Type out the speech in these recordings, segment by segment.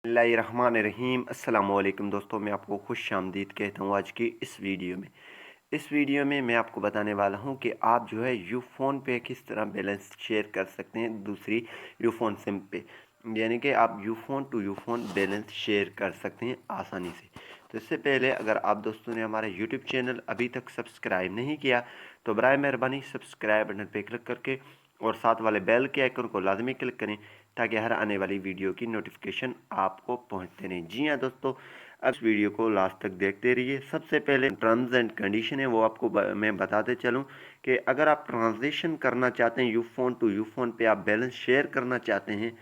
बिस्मिल्लाहिर्रहमानिर्रहीम। अस्सलामुअलैकुम दोस्तों, मैं आपको खुश आमदीद कहता हूँ आज की इस वीडियो में। मैं आपको बताने वाला हूँ कि आप जो है यूफ़ोन पे किस तरह बैलेंस शेयर कर सकते हैं दूसरी यूफ़ोन सिम पे, यानी कि आप यूफ़ोन टू यूफ़ोन बैलेंस शेयर कर सकते हैं आसानी से। तो इससे पहले अगर आप दोस्तों ने हमारा यूट्यूब चैनल अभी तक सब्सक्राइब नहीं किया तो बराए मेहरबानी सब्सक्राइब बटन पर क्लिक करके और साथ वाले बेल के आइकन को लाजमी क्लिक करें ताकि हर आने वाली वीडियो की नोटिफिकेशन आपको पहुंचते रहें। जी हाँ दोस्तों, अब इस वीडियो को लास्ट तक देखते रहिए। सबसे पहले टर्म्स एंड कंडीशन है वो आपको मैं बताते चलूं कि अगर आप ट्रांसलेशन करना चाहते हैं यूफ़ोन टू यूफ़ोन पे, आप बैलेंस शेयर करना चाहते हैं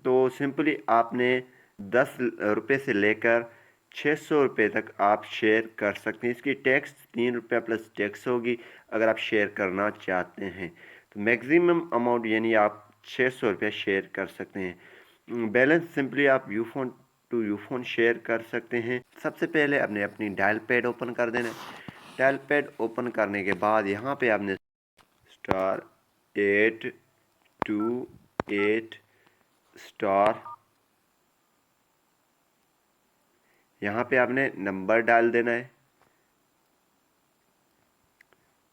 तो सिंपली आपने 10 रुपये से लेकर 600 रुपये तक आप शेयर कर सकते हैं। इसकी टैक्स 3 रुपये प्लस टैक्स होगी अगर आप शेयर करना चाहते हैं। तो मैक्सिमम अमाउंट यानी आप 600 रुपये शेयर कर सकते हैं। बैलेंस सिंपली आप यूफ़ोन टू यूफ़ोन शेयर कर सकते हैं। सबसे पहले आपने अपनी डायल पैड ओपन कर देना है। डायल पैड ओपन करने के बाद यहाँ पे आपने *828 स्टार, यहाँ पे आपने नंबर डाल देना है।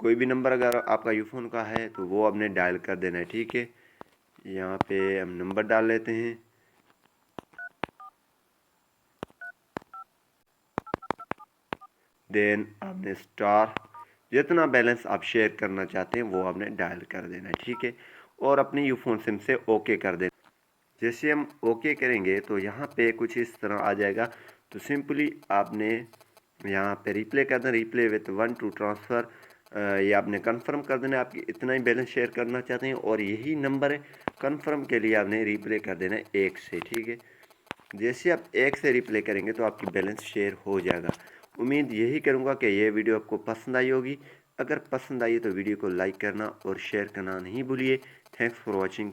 कोई भी नंबर अगर आपका यूफ़ोन का है तो वो आपने डायल कर देना है, ठीक है। यहाँ पे हम नंबर डाल लेते हैं। देन आपने स्टार, जितना बैलेंस आप शेयर करना चाहते हैं वो आपने डायल कर देना है, ठीक है। और अपनी यूफ़ोन सिम से ओके कर देना। जैसे हम ओके करेंगे तो यहाँ पे कुछ इस तरह आ जाएगा। तो सिंपली आपने यहाँ पे रिप्ले कर देना, रिप्ले विथ 1 टू ट्रांसफ़र। ये आपने कंफर्म कर देना आपकी इतना ही बैलेंस शेयर करना चाहते हैं और यही नंबर है। कंफर्म के लिए आपने रिप्ले कर देना 1 से, ठीक है। जैसे आप 1 से रिप्ले करेंगे तो आपकी बैलेंस शेयर हो जाएगा। उम्मीद यही करूँगा कि ये वीडियो आपको पसंद आई होगी। अगर पसंद आई तो वीडियो को लाइक करना और शेयर करना नहीं भूलिए। Thanks for watching.